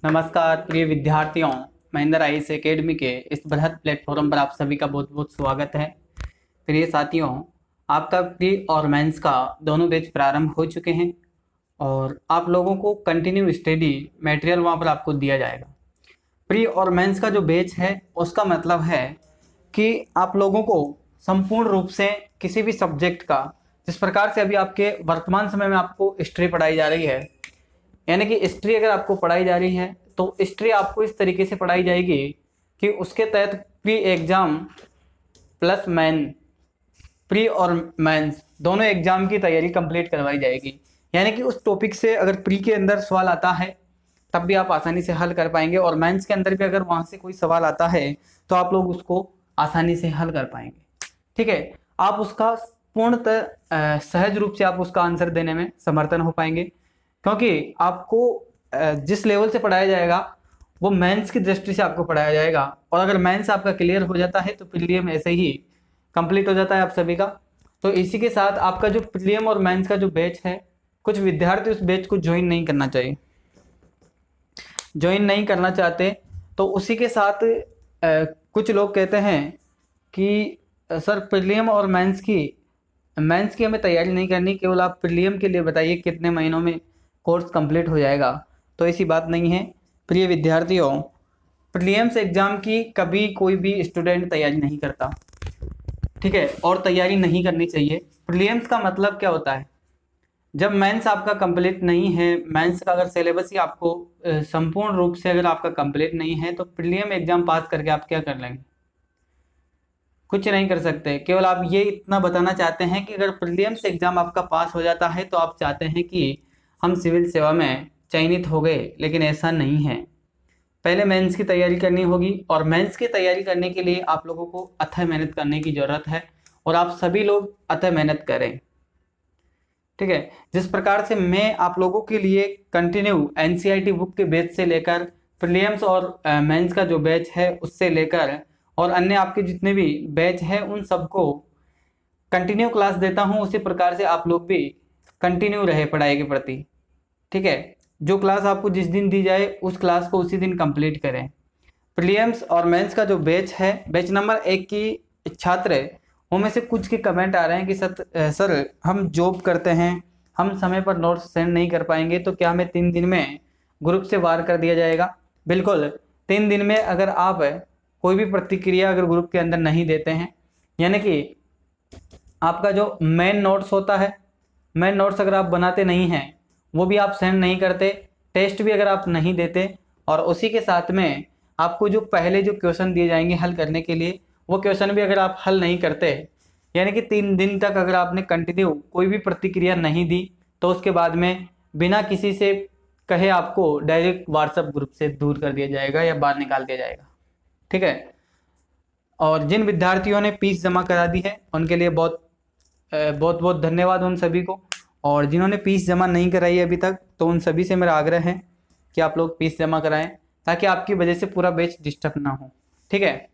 नमस्कार प्रिय विद्यार्थियों, महिंद्रा आईएएस एकेडमी के इस बृहद प्लेटफॉर्म पर आप सभी का बहुत बहुत स्वागत है। प्रिय साथियों, आपका प्री और मेंस का दोनों बैच प्रारंभ हो चुके हैं और आप लोगों को कंटिन्यू स्टडी मटेरियल वहाँ पर आपको दिया जाएगा। प्री और मेंस का जो बैच है उसका मतलब है कि आप लोगों को संपूर्ण रूप से किसी भी सब्जेक्ट का, जिस प्रकार से अभी आपके वर्तमान समय में आपको हिस्ट्री पढ़ाई जा रही है, यानी कि हिस्ट्री अगर आपको पढ़ाई जा रही है तो हिस्ट्री आपको इस तरीके से पढ़ाई जाएगी कि उसके तहत pre exam plus main, pre और मेंस दोनों एग्जाम की तैयारी कंप्लीट करवाई जाएगी। यानी कि उस टॉपिक से अगर प्री के अंदर सवाल आता है तब भी आप आसानी से हल कर पाएंगे और मेंस के अंदर भी अगर वहां से कोई सवाल आता है तो आप लोग उसको आसानी से हल कर पाएंगे। ठीक है, आप उसका पूर्णतः सहज रूप से आप उसका आंसर देने में समर्थन हो पाएंगे, क्योंकि आपको जिस लेवल से पढ़ाया जाएगा वो मेंस की दृष्टि से आपको पढ़ाया जाएगा। और अगर मेंस आपका क्लियर हो जाता है तो प्रीलियम ऐसे ही कंप्लीट हो जाता है आप सभी का। तो इसी के साथ आपका जो प्रीलियम और मेंस का जो बैच है, कुछ विद्यार्थी उस बैच को ज्वाइन नहीं करना चाहते, तो उसी के साथ कुछ लोग कहते हैं कि सर प्रीलियम और मेंस की हमें तैयारी नहीं करनी, केवल आप प्रीलियम के लिए बताइए कितने महीनों में कोर्स कंप्लीट हो जाएगा। तो ऐसी बात नहीं है प्रिय विद्यार्थियों, प्रीलियम्स एग्जाम की कभी कोई भी स्टूडेंट तैयारी नहीं करता। ठीक है, और तैयारी नहीं करनी चाहिए। प्रीलियम्स का मतलब क्या होता है, जब मेंस आपका कंप्लीट नहीं है, मेंस का अगर सिलेबस ही आपको संपूर्ण रूप से अगर आपका कंप्लीट नहीं है तो प्रीलियम एग्जाम पास करके आप क्या कर लेंगे? कुछ नहीं कर सकते। केवल आप ये इतना बताना चाहते हैं कि अगर प्रीलियम्स एग्जाम आपका पास हो जाता है तो आप चाहते हैं कि हम सिविल सेवा में चयनित हो गए, लेकिन ऐसा नहीं है। पहले मेंस की तैयारी करनी होगी और मेंस की तैयारी करने के लिए आप लोगों को अथक मेहनत करने की ज़रूरत है और आप सभी लोग अथक मेहनत करें। ठीक है, जिस प्रकार से मैं आप लोगों के लिए कंटिन्यू एनसीईआरटी बुक के बैच से लेकर प्रीलियम्स और मेंस का जो बैच है उससे लेकर और अन्य आपके जितने भी बैच हैं उन सबको कंटिन्यू क्लास देता हूं, उसी प्रकार से आप लोग भी कंटिन्यू रहे पढ़ाई के प्रति। ठीक है, जो क्लास आपको जिस दिन दी जाए उस क्लास को उसी दिन कंप्लीट करें। प्रीलियम्स और मेंस का जो बैच है, बैच नंबर 1 की छात्र उनमें से कुछ के कमेंट आ रहे हैं कि सर हम जॉब करते हैं, हम समय पर नोट्स सेंड नहीं कर पाएंगे, तो क्या हमें 3 दिन में ग्रुप से वार कर दिया जाएगा? बिल्कुल, 3 दिन में अगर आप कोई भी प्रतिक्रिया अगर ग्रुप के अंदर नहीं देते हैं, यानी कि आपका जो मेन नोट्स होता है, मेन नोट्स अगर आप बनाते नहीं हैं, वो भी आप सेंड नहीं करते, टेस्ट भी अगर आप नहीं देते और उसी के साथ में आपको जो पहले जो क्वेश्चन दिए जाएंगे हल करने के लिए वो क्वेश्चन भी अगर आप हल नहीं करते, यानी कि 3 दिन तक अगर आपने कंटिन्यू कोई भी प्रतिक्रिया नहीं दी, तो उसके बाद में बिना किसी से कहे आपको डायरेक्ट व्हाट्सएप ग्रुप से दूर कर दिया जाएगा या बाहर निकाल दिया जाएगा। ठीक है, और जिन विद्यार्थियों ने फीस जमा करा दी है उनके लिए बहुत बहुत धन्यवाद उन सभी को, और जिन्होंने फीस जमा नहीं कराई अभी तक तो उन सभी से मेरा आग्रह है कि आप लोग फीस जमा कराएं ताकि आपकी वजह से पूरा बैच डिस्टर्ब ना हो। ठीक है,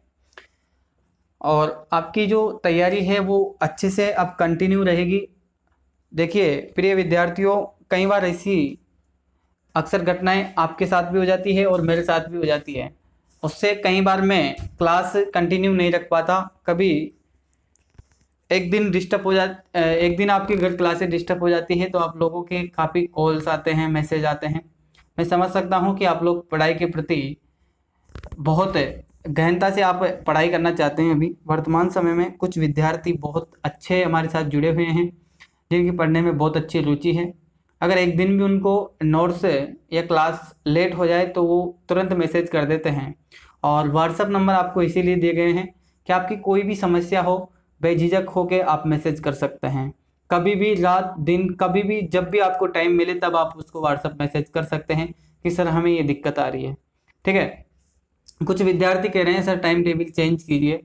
और आपकी जो तैयारी है वो अच्छे से अब कंटिन्यू रहेगी। देखिए प्रिय विद्यार्थियों, कई बार ऐसी अक्सर घटनाएं आपके साथ भी हो जाती है और मेरे साथ भी हो जाती है, उससे कई बार मैं क्लास कंटिन्यू नहीं रख पाता। कभी एक दिन आपकी अगर क्लासेस डिस्टर्ब हो जाती है तो आप लोगों के काफ़ी कॉल्स आते हैं, मैसेज आते हैं। मैं समझ सकता हूं कि आप लोग पढ़ाई के प्रति बहुत गहनता से आप पढ़ाई करना चाहते हैं। अभी वर्तमान समय में कुछ विद्यार्थी बहुत अच्छे हमारे साथ जुड़े हुए हैं जिनकी पढ़ने में बहुत अच्छी रुचि है। अगर एक दिन भी उनको नोट्स या क्लास लेट हो जाए तो वो तुरंत मैसेज कर देते हैं, और व्हाट्सएप नंबर आपको इसीलिए दिए गए हैं कि आपकी कोई भी समस्या हो बेझिझक होकर आप मैसेज कर सकते हैं। कभी भी रात दिन कभी भी जब भी आपको टाइम मिले तब आप उसको व्हाट्सएप मैसेज कर सकते हैं कि सर हमें ये दिक्कत आ रही है। ठीक है, कुछ विद्यार्थी कह रहे हैं सर टाइम टेबल चेंज कीजिए,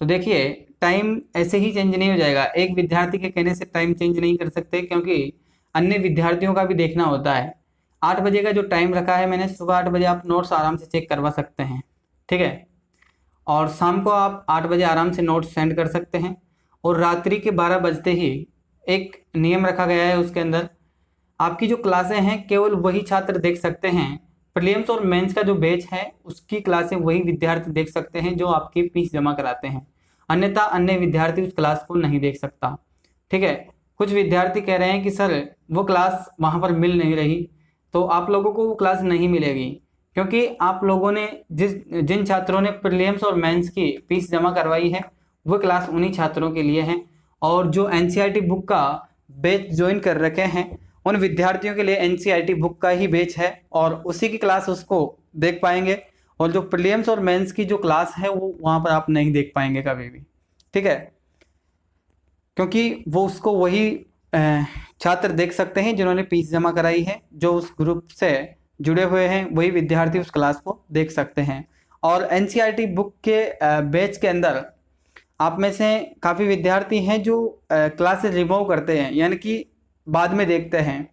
तो देखिए टाइम ऐसे ही चेंज नहीं हो जाएगा। एक विद्यार्थी के कहने से टाइम चेंज नहीं कर सकते, क्योंकि अन्य विद्यार्थियों का भी देखना होता है। 8 बजे का जो टाइम रखा है मैंने, सुबह 8 बजे आप नोट्स आराम से चेक करवा सकते हैं। ठीक है, और शाम को आप 8 बजे आराम से नोट्स सेंड कर सकते हैं, और रात्रि के 12 बजते ही एक नियम रखा गया है, उसके अंदर आपकी जो क्लासें हैं केवल वही छात्र देख सकते हैं प्रीलिम्स और मेंस का जो बैच है उसकी क्लासें वही विद्यार्थी देख सकते हैं जो आपकी फीस जमा कराते हैं, अन्यथा अन्य विद्यार्थी उस क्लास को नहीं देख सकता। ठीक है, कुछ विद्यार्थी कह रहे हैं कि सर वो क्लास वहाँ पर मिल नहीं रही, तो आप लोगों को वो क्लास नहीं मिलेगी, क्योंकि आप लोगों ने जिन छात्रों ने प्रीलिम्स और मेंस की फीस जमा करवाई है वो क्लास उन्हीं छात्रों के लिए है, और जो एनसीईआरटी बुक का बैच ज्वाइन कर रखे हैं उन विद्यार्थियों के लिए एनसीईआरटी बुक का ही बैच है और उसी की क्लास उसको देख पाएंगे, और जो प्रीलिम्स और मेंस की जो क्लास है वो वहाँ पर आप नहीं देख पाएंगे कभी भी। ठीक है, क्योंकि वो उसको वही छात्र देख सकते हैं जिन्होंने फीस जमा कराई है, जो उस ग्रुप से जुड़े हुए हैं वही विद्यार्थी उस क्लास को देख सकते हैं। और एनसीईआरटी बुक के बैच के अंदर आप में से काफ़ी विद्यार्थी हैं जो क्लासेस रिमूव करते हैं, यानी कि बाद में देखते हैं,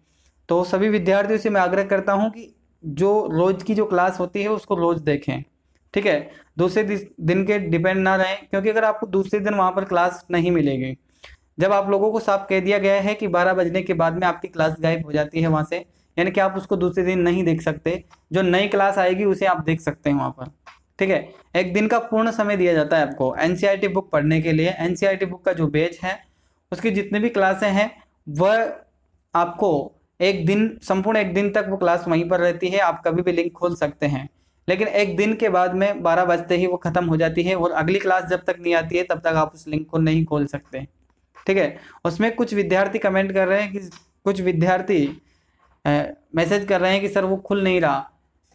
तो सभी विद्यार्थियों से मैं आग्रह करता हूं कि जो रोज़ की जो क्लास होती है उसको रोज़ देखें। ठीक है, दूसरे दिन के डिपेंड ना रहें, क्योंकि अगर आपको दूसरे दिन वहाँ पर क्लास नहीं मिलेगी, जब आप लोगों को साफ कह दिया गया है कि 12 बजने के बाद में आपकी क्लास गायब हो जाती है वहाँ से, यानी कि आप उसको दूसरे दिन नहीं देख सकते, जो नई क्लास आएगी उसे आप देख सकते हैं वहाँ पर। ठीक है, एक दिन का पूर्ण समय दिया जाता है आपको एनसीईआरटी बुक पढ़ने के लिए। एनसीईआरटी बुक का जो बैच है उसकी जितनी भी क्लासें हैं वह आपको एक दिन, संपूर्ण एक दिन तक वो क्लास वहीं पर रहती है, आप कभी भी लिंक खोल सकते हैं, लेकिन एक दिन के बाद में 12 बजते ही वो खत्म हो जाती है और अगली क्लास जब तक नहीं आती है तब तक आप उस लिंक को नहीं खोल सकते। ठीक है, उसमें कुछ विद्यार्थी कमेंट कर रहे हैं कि कुछ विद्यार्थी मैसेज कर रहे हैं कि सर वो खुल नहीं रहा,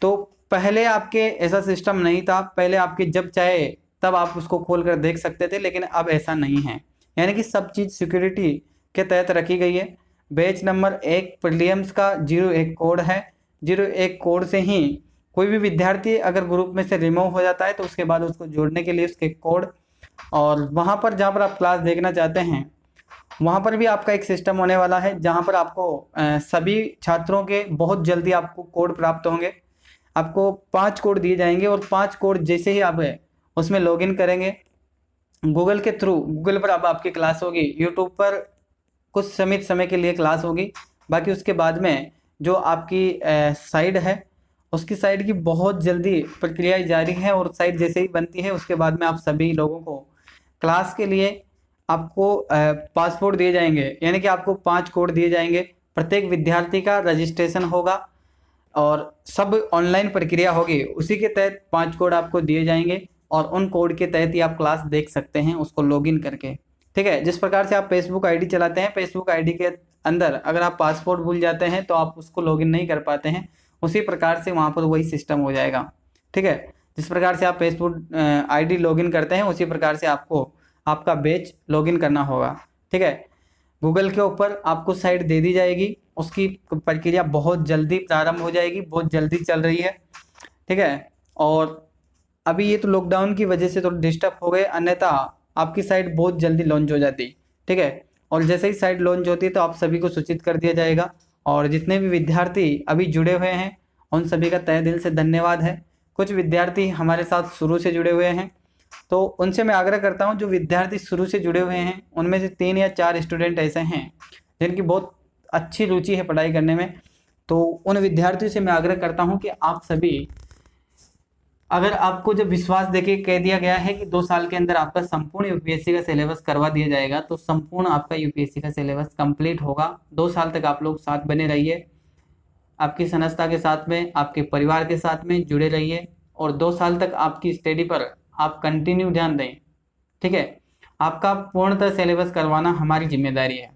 तो पहले आपके ऐसा सिस्टम नहीं था, पहले आपके जब चाहे तब आप उसको खोल कर देख सकते थे, लेकिन अब ऐसा नहीं है, यानी कि सब चीज़ सिक्योरिटी के तहत रखी गई है। बैच नंबर 1 प्रीलिम्स का 01 कोड है, 01 कोड से ही कोई भी विद्यार्थी अगर ग्रुप में से रिमूव हो जाता है तो उसके बाद उसको जोड़ने के लिए उसके कोड, और वहाँ पर जहाँ पर आप क्लास देखना चाहते हैं वहाँ पर भी आपका एक सिस्टम होने वाला है जहाँ पर आपको सभी छात्रों के बहुत जल्दी आपको कोड प्राप्त होंगे। आपको 5 कोड दिए जाएंगे और 5 कोड जैसे ही आप उसमें लॉगिन करेंगे गूगल के थ्रू, गूगल पर अब आपकी क्लास होगी, यूट्यूब पर कुछ सीमित समय के लिए क्लास होगी, बाकी उसके बाद में जो आपकी साइट है उसकी साइट की बहुत जल्दी प्रक्रिया जारी है, और साइट जैसे ही बनती है उसके बाद में आप सभी लोगों को क्लास के लिए आपको पासपोर्ट दिए जाएंगे, यानी कि आपको 5 कोड दिए जाएंगे, प्रत्येक विद्यार्थी का रजिस्ट्रेशन होगा और सब ऑनलाइन प्रक्रिया होगी, उसी के तहत 5 कोड आपको दिए जाएंगे और उन कोड के तहत ही आप क्लास देख सकते हैं उसको लॉगिन करके। ठीक है, जिस प्रकार से आप फेसबुक आईडी चलाते हैं, फेसबुक आईडी के अंदर अगर आप पासपोर्ट भूल जाते हैं तो आप उसको लॉगिन नहीं कर पाते हैं, उसी प्रकार से वहाँ पर वही सिस्टम हो जाएगा। ठीक है, जिस प्रकार से आप फेसबुक आईडी लॉगिन करते हैं उसी प्रकार से आपको आपका बैच लॉगिन करना होगा। ठीक है, गूगल के ऊपर आपको साइट दे दी जाएगी, उसकी प्रक्रिया बहुत जल्दी प्रारंभ हो जाएगी, बहुत जल्दी चल रही है। ठीक है, और अभी ये तो लॉकडाउन की वजह से थोड़ा डिस्टर्ब हो गए, अन्यथा आपकी साइट बहुत जल्दी लॉन्च हो जाती। ठीक है, और जैसे ही साइट लॉन्च होती है तो आप सभी को सूचित कर दिया जाएगा, और जितने भी विद्यार्थी अभी जुड़े हुए हैं उन सभी का तहे दिल से धन्यवाद है। कुछ विद्यार्थी हमारे साथ शुरू से जुड़े हुए हैं, तो उनसे मैं आग्रह करता हूं जो विद्यार्थी शुरू से जुड़े हुए हैं उनमें से 3 या 4 स्टूडेंट ऐसे हैं जिनकी बहुत अच्छी रुचि है पढ़ाई करने में, तो उन विद्यार्थियों से मैं आग्रह करता हूं कि आप सभी, अगर आपको जब विश्वास देके कह दिया गया है कि 2 साल के अंदर आपका संपूर्ण यूपीएससी का सिलेबस करवा दिया जाएगा, तो संपूर्ण आपका यूपीएससी का सिलेबस कंप्लीट होगा। 2 साल तक आप लोग साथ बने रहिए, आपकी संस्था के साथ में, आपके परिवार के साथ में जुड़े रहिए, और 2 साल तक आपकी स्टडी पर आप कंटिन्यू ध्यान दें। ठीक है, आपका पूर्णतः सिलेबस करवाना हमारी जिम्मेदारी है।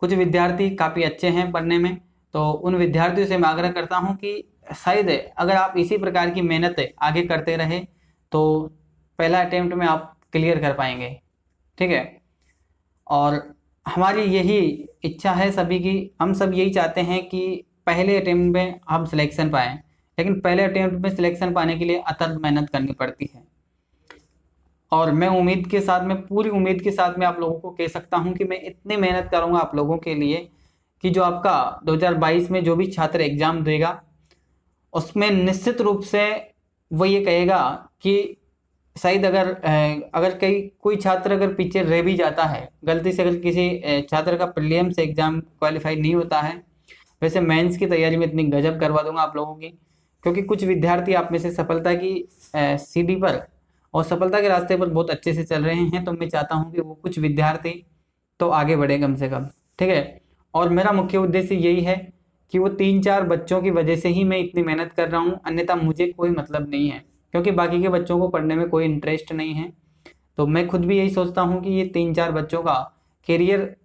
कुछ विद्यार्थी काफ़ी अच्छे हैं पढ़ने में, तो उन विद्यार्थियों से मैं आग्रह करता हूं कि शायद अगर आप इसी प्रकार की मेहनत आगे करते रहे तो पहला अटेम्प्ट में आप क्लियर कर पाएंगे। ठीक है, और हमारी यही इच्छा है सभी की, हम सब यही चाहते हैं कि पहले अटेम्प्ट में हम सिलेक्शन पाएँ, लेकिन पहले अटेम्प्ट में सिलेक्शन पाने के लिए अथक मेहनत करनी पड़ती है। और मैं उम्मीद के साथ में, पूरी उम्मीद के साथ में आप लोगों को कह सकता हूं कि मैं इतनी मेहनत करूंगा आप लोगों के लिए कि जो आपका 2022 में जो भी छात्र एग्जाम देगा उसमें निश्चित रूप से वो ये कहेगा कि शायद अगर कोई छात्र अगर पीछे रह भी जाता है गलती से, अगर किसी छात्र का प्रीलिम्स एग्जाम क्वालिफाई नहीं होता है, वैसे मेंस की तैयारी में इतनी गजब करवा दूंगा आप लोगों की, क्योंकि कुछ विद्यार्थी आप में से सफलता की सीढ़ी पर और सफलता के रास्ते पर बहुत अच्छे से चल रहे हैं, तो मैं चाहता हूँ कि वो कुछ विद्यार्थी तो आगे बढ़े कम से कम, ठीक है। और मेरा मुख्य उद्देश्य यही है कि वो 3-4 बच्चों की वजह से ही मैं इतनी मेहनत कर रहा हूँ, अन्यथा मुझे कोई मतलब नहीं है, क्योंकि बाकी के बच्चों को पढ़ने में कोई इंटरेस्ट नहीं है। तो मैं खुद भी यही सोचता हूँ कि ये 3-4 बच्चों का करियर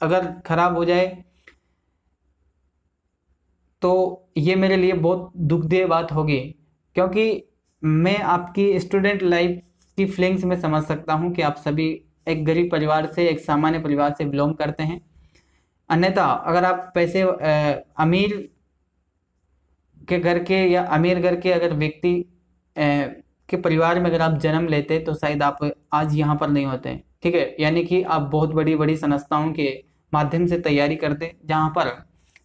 अगर खराब हो जाए तो ये मेरे लिए बहुत दुखदेय बात होगी, क्योंकि मैं आपकी स्टूडेंट लाइफ की फीलिंग्स में समझ सकता हूँ कि आप सभी एक गरीब परिवार से, एक सामान्य परिवार से बिलोंग करते हैं। अन्यथा अगर आप पैसे अमीर के घर के या अमीर घर के अगर व्यक्ति के परिवार में अगर आप जन्म लेते तो शायद आप आज यहाँ पर नहीं होते, ठीक है। यानी कि आप बहुत बड़ी बड़ी संस्थाओं के माध्यम से तैयारी करते, जहाँ पर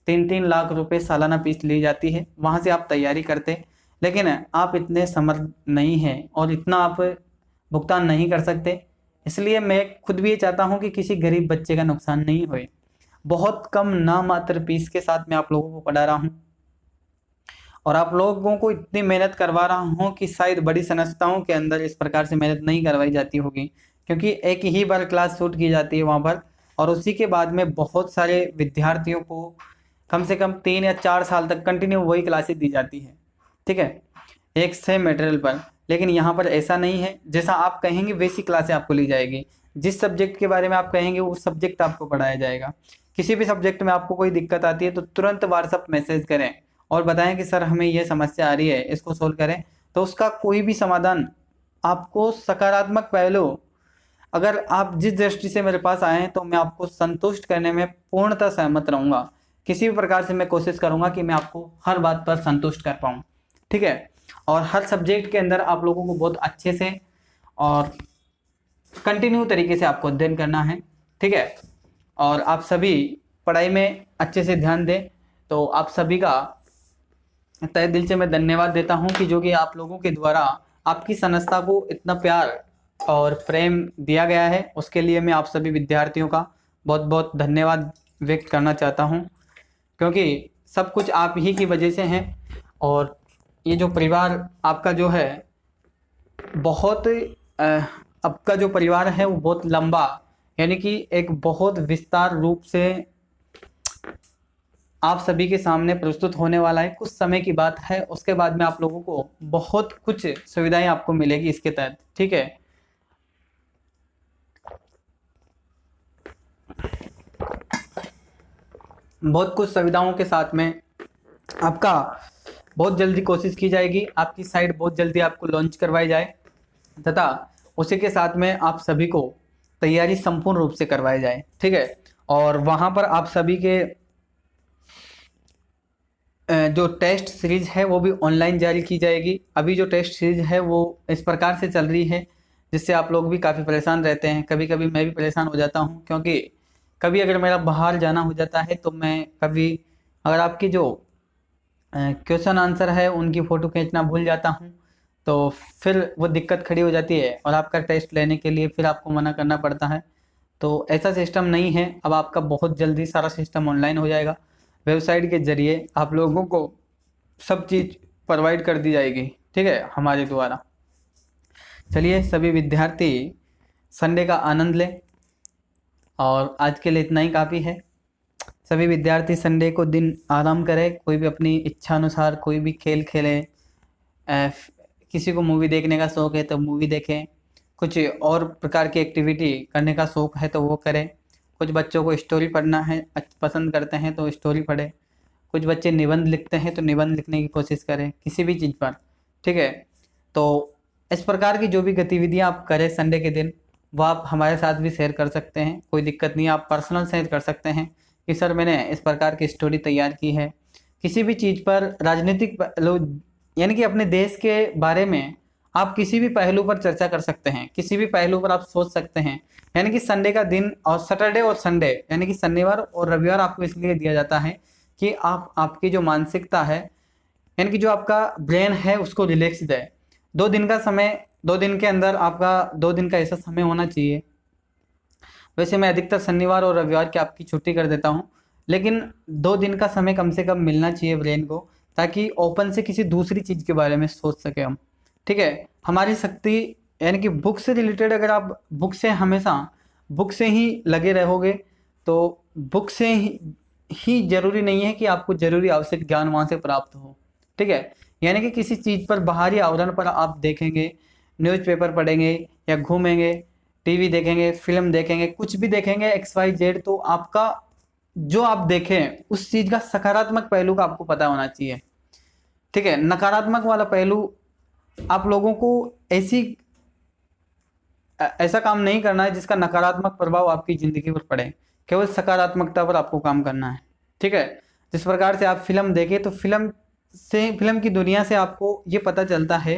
3-3 लाख रुपए सालाना फीस ली जाती है, वहाँ से आप तैयारी करते। लेकिन आप इतने समर्थ नहीं हैं और इतना आप भुगतान नहीं कर सकते, इसलिए मैं खुद भी ये चाहता हूँ कि किसी गरीब बच्चे का नुकसान नहीं होए। बहुत कम नामात्र फीस के साथ मैं आप लोगों को पढ़ा रहा हूँ और आप लोगों को इतनी मेहनत करवा रहा हूँ कि शायद बड़ी संस्थाओं के अंदर इस प्रकार से मेहनत नहीं करवाई जाती होगी, क्योंकि एक ही बार क्लास शूट की जाती है वहाँ पर, और उसी के बाद में बहुत सारे विद्यार्थियों को कम से कम 3 या 4 साल तक कंटिन्यू वही क्लासेस दी जाती है, ठीक है, एक सेम मटेरियल पर। लेकिन यहाँ पर ऐसा नहीं है, जैसा आप कहेंगे वैसी क्लासें आपको ली जाएगी, जिस सब्जेक्ट के बारे में आप कहेंगे वो सब्जेक्ट आपको पढ़ाया जाएगा। किसी भी सब्जेक्ट में आपको कोई दिक्कत आती है तो तुरंत व्हाट्सअप मैसेज करें और बताएं कि सर हमें ये समस्या आ रही है, इसको सोल्व करें, तो उसका कोई भी समाधान आपको सकारात्मक पहलू, अगर आप जिस दृष्टि से मेरे पास आए हैं तो मैं आपको संतुष्ट करने में पूर्णतः सहमत रहूंगा। किसी भी प्रकार से मैं कोशिश करूंगा कि मैं आपको हर बात पर संतुष्ट कर पाऊँ, ठीक है। और हर सब्जेक्ट के अंदर आप लोगों को बहुत अच्छे से और कंटिन्यू तरीके से आपको अध्ययन करना है, ठीक है। और आप सभी पढ़ाई में अच्छे से ध्यान दें। तो आप सभी का तहे दिल से मैं धन्यवाद देता हूं कि जो कि आप लोगों के द्वारा आपकी संस्था को इतना प्यार और प्रेम दिया गया है, उसके लिए मैं आप सभी विद्यार्थियों का बहुत बहुत धन्यवाद व्यक्त करना चाहता हूं, क्योंकि सब कुछ आप ही की वजह से हैं। और ये जो परिवार आपका जो है बहुत आपका जो परिवार है वो बहुत लंबा, यानी कि एक बहुत विस्तार रूप से आप सभी के सामने प्रस्तुत होने वाला है। कुछ समय की बात है, उसके बाद में आप लोगों को बहुत कुछ सुविधाएं आपको मिलेगी इसके तहत, ठीक है। बहुत कुछ सुविधाओं के साथ में आपका बहुत जल्दी कोशिश की जाएगी, आपकी साइट बहुत जल्दी आपको लॉन्च करवाई जाए, तथा उसी के साथ में आप सभी को तैयारी संपूर्ण रूप से करवाई जाए, ठीक है। और वहां पर आप सभी के जो टेस्ट सीरीज है वो भी ऑनलाइन जारी की जाएगी। अभी जो टेस्ट सीरीज है वो इस प्रकार से चल रही है जिससे आप लोग भी काफ़ी परेशान रहते हैं, कभी कभी मैं भी परेशान हो जाता हूं, क्योंकि कभी अगर मेरा बाहर जाना हो जाता है तो मैं कभी अगर आपकी जो क्वेश्चन आंसर है उनकी फ़ोटो खींचना भूल जाता हूं, तो फिर वो दिक्कत खड़ी हो जाती है और आपका टेस्ट लेने के लिए फिर आपको मना करना पड़ता है। तो ऐसा सिस्टम नहीं है, अब आपका बहुत जल्दी सारा सिस्टम ऑनलाइन हो जाएगा। वेबसाइट के जरिए आप लोगों को सब चीज़ प्रोवाइड कर दी जाएगी, ठीक है, हमारे द्वारा। चलिए सभी विद्यार्थी संडे का आनंद लें, और आज के लिए इतना ही काफ़ी है। सभी विद्यार्थी संडे को दिन आराम करें, कोई भी अपनी इच्छा अनुसार कोई भी खेल खेलें, किसी को मूवी देखने का शौक़ है तो मूवी देखें, कुछ और प्रकार की एक्टिविटी करने का शौक़ है तो वो करें। कुछ बच्चों को स्टोरी पढ़ना है पसंद करते हैं तो स्टोरी पढ़ें, कुछ बच्चे निबंध लिखते हैं तो निबंध लिखने की कोशिश करें किसी भी चीज़ पर, ठीक है। तो इस प्रकार की जो भी गतिविधियां आप करें संडे के दिन, वो आप हमारे साथ भी शेयर कर सकते हैं, कोई दिक्कत नहीं, आप पर्सनल शेयर कर सकते हैं कि सर मैंने इस प्रकार की स्टोरी तैयार की है। किसी भी चीज़ पर राजनीतिक यानी कि अपने देश के बारे में आप किसी भी पहलू पर चर्चा कर सकते हैं, किसी भी पहलू पर आप सोच सकते हैं। यानी कि संडे का दिन और सैटरडे और संडे यानी कि शनिवार और रविवार आपको इसलिए दिया जाता है कि आप आपकी जो मानसिकता है यानी कि जो आपका ब्रेन है उसको रिलैक्स दे। 2 दिन का समय, 2 दिन के अंदर आपका 2 दिन का ऐसा समय होना चाहिए। वैसे मैं अधिकतर शनिवार और रविवार की आपकी छुट्टी कर देता हूँ, लेकिन 2 दिन का समय कम से कम मिलना चाहिए ब्रेन को, ताकि ओपन से किसी दूसरी चीज़ के बारे में सोच सके हम। ठीक है, हमारी शक्ति यानी कि बुक से रिलेटेड, अगर आप बुक से हमेशा बुक से ही लगे रहोगे तो बुक से ही जरूरी नहीं है कि आपको जरूरी आवश्यक ज्ञान वहाँ से प्राप्त हो। ठीक है, यानी कि किसी चीज़ पर बाहरी आवरण पर आप देखेंगे, न्यूज़पेपर पढ़ेंगे या घूमेंगे, टीवी देखेंगे, फिल्म देखेंगे, कुछ भी देखेंगे XYZ, तो आपका जो आप देखें उस चीज़ का सकारात्मक पहलू का आपको पता होना चाहिए। ठीक है, नकारात्मक वाला पहलू आप लोगों को ऐसा काम नहीं करना है जिसका नकारात्मक प्रभाव आपकी ज़िंदगी पर पड़े, केवल सकारात्मकता पर आपको काम करना है। ठीक है, जिस प्रकार से आप फिल्म देखें तो फिल्म की दुनिया से आपको ये पता चलता है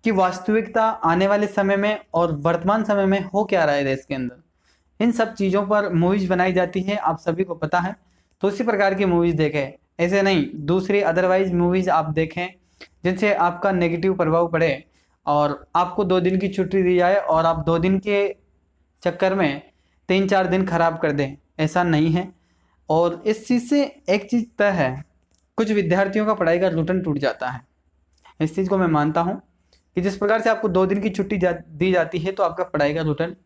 कि वास्तविकता आने वाले समय में और वर्तमान समय में हो क्या रहा है देश के अंदर, इन सब चीज़ों पर मूवीज़ बनाई जाती है, आप सभी को पता है। तो उसी प्रकार की मूवीज़ देखें, ऐसे नहीं दूसरी अदरवाइज मूवीज़ आप देखें जिनसे आपका नेगेटिव प्रभाव पड़े और आपको 2 दिन की छुट्टी दी जाए और आप 2 दिन के चक्कर में 3-4 दिन खराब कर दें, ऐसा नहीं है। और इस चीज़ से एक चीज़ तय है, कुछ विद्यार्थियों का पढ़ाई का रूटीन टूट जाता है। इस चीज़ को मैं मानता हूँ कि जिस प्रकार से आपको 2 दिन की छुट्टी दी जाती है तो आपका पढ़ाई का रूटीन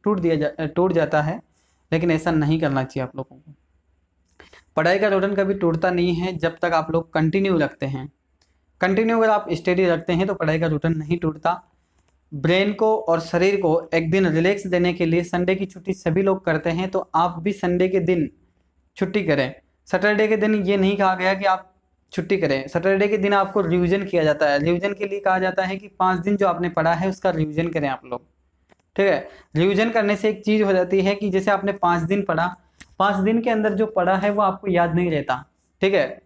टूट जाता है, लेकिन ऐसा नहीं करना चाहिए आप लोगों को। पढ़ाई का रूटीन कभी टूटता नहीं है जब तक आप लोग कंटिन्यू रखते हैं। कंटिन्यू अगर आप स्टडी रखते हैं तो पढ़ाई का रूटीन नहीं टूटता। ब्रेन को और शरीर को एक दिन रिलैक्स देने के लिए संडे की छुट्टी सभी लोग करते हैं, तो आप भी संडे के दिन छुट्टी करें। सैटरडे के दिन ये नहीं कहा गया कि आप छुट्टी करें, सैटरडे के दिन आपको रिवीजन किया जाता है। रिवीजन के लिए कहा जाता है कि 5 दिन जो आपने पढ़ा है उसका रिवीजन करें आप लोग। ठीक है, रिवीजन करने से एक चीज़ हो जाती है कि जैसे आपने 5 दिन पढ़ा, 5 दिन के अंदर जो पढ़ा है वो आपको याद नहीं रहता। ठीक है,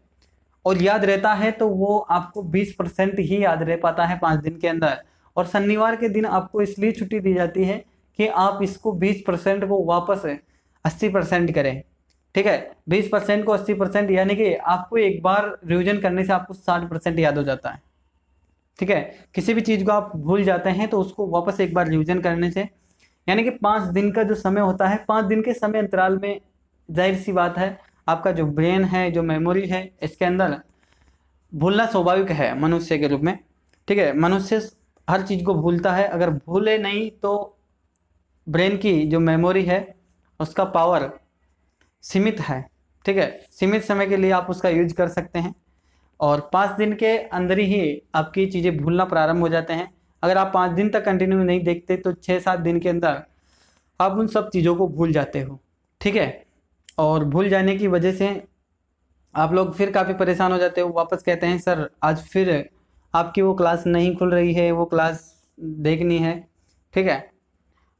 और याद रहता है तो वो आपको 20% ही याद रह पाता है 5 दिन के अंदर। और शनिवार के दिन आपको इसलिए छुट्टी दी जाती है कि आप इसको 20% को वापस 80% करें। ठीक है, 20% को 80%, यानी कि आपको एक बार रिवीजन करने से आपको 60% याद हो जाता है। ठीक है, किसी भी चीज़ को आप भूल जाते हैं तो उसको वापस एक बार रिवीजन करने से, यानी कि 5 दिन का जो समय होता है, 5 दिन के समय अंतराल में जाहिर सी बात है आपका जो ब्रेन है, जो मेमोरी है, इसके अंदर भूलना स्वाभाविक है मनुष्य के रूप में। ठीक है, मनुष्य हर चीज़ को भूलता है, अगर भूले नहीं तो ब्रेन की जो मेमोरी है उसका पावर सीमित है। ठीक है, सीमित समय के लिए आप उसका यूज कर सकते हैं और 5 दिन के अंदर ही आपकी चीज़ें भूलना प्रारंभ हो जाते हैं। अगर आप 5 दिन तक कंटिन्यू नहीं देखते तो 6-7 दिन के अंदर आप उन सब चीज़ों को भूल जाते हो। ठीक है, और भूल जाने की वजह से आप लोग फिर काफ़ी परेशान हो जाते हो, वापस कहते हैं सर आज फिर आपकी वो क्लास नहीं खुल रही है, वो क्लास देखनी है। ठीक है,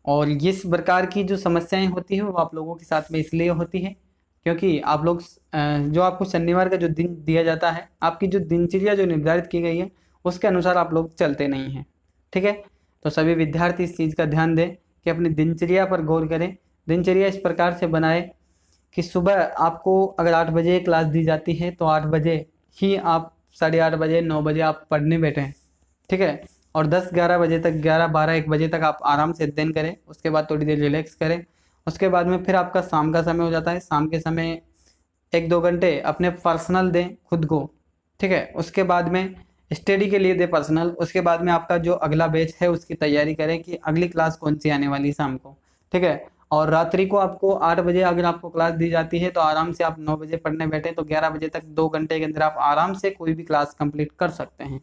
और इस प्रकार की जो समस्याएं होती है वो आप लोगों के साथ में इसलिए होती है क्योंकि आप लोग जो आपको शनिवार का जो दिन दिया जाता है, आपकी जो दिनचर्या जो निर्धारित की गई है उसके अनुसार आप लोग चलते नहीं हैं। ठीक है, तो सभी विद्यार्थी इस चीज़ का ध्यान दें कि अपनी दिनचर्या पर गौर करें। दिनचर्या इस प्रकार से बनाए कि सुबह आपको अगर 8 बजे क्लास दी जाती है तो 8 बजे ही आप 8:30 बजे 9 बजे आप पढ़ने बैठें। ठीक है, और 10-11 बजे तक, 11-12-1 बजे तक आप आराम से अध्ययन करें, उसके बाद थोड़ी देर रिलैक्स करें। उसके बाद में फिर आपका शाम का समय हो जाता है, शाम के समय 1-2 घंटे अपने पर्सनल दें खुद को। ठीक है, उसके बाद में स्टडी के लिए दें पर्सनल। उसके बाद में आपका जो अगला बैच है उसकी तैयारी करें कि अगली क्लास कौन सी आने वाली है शाम को। ठीक है, और रात्रि को आपको 8 बजे अगर आपको क्लास दी जाती है तो आराम से आप 9 बजे पढ़ने बैठे तो 11 बजे तक 2 घंटे के अंदर आप आराम से कोई भी क्लास कंप्लीट कर सकते हैं।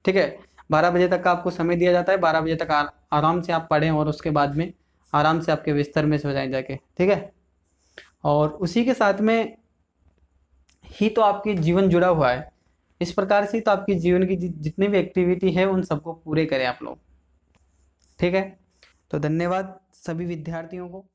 ठीक है, 12 बजे तक का आपको समय दिया जाता है, 12 बजे तक आराम से आप पढ़ें और उसके बाद में आराम से आपके बिस्तर में सो जाएं जाके। ठीक है, और उसी के साथ में ही तो आपकी जीवन जुड़ा हुआ है। इस प्रकार से तो आपकी जीवन की जितनी भी एक्टिविटी है उन सबको पूरे करें आप लोग। ठीक है, तो धन्यवाद सभी विद्यार्थियों को।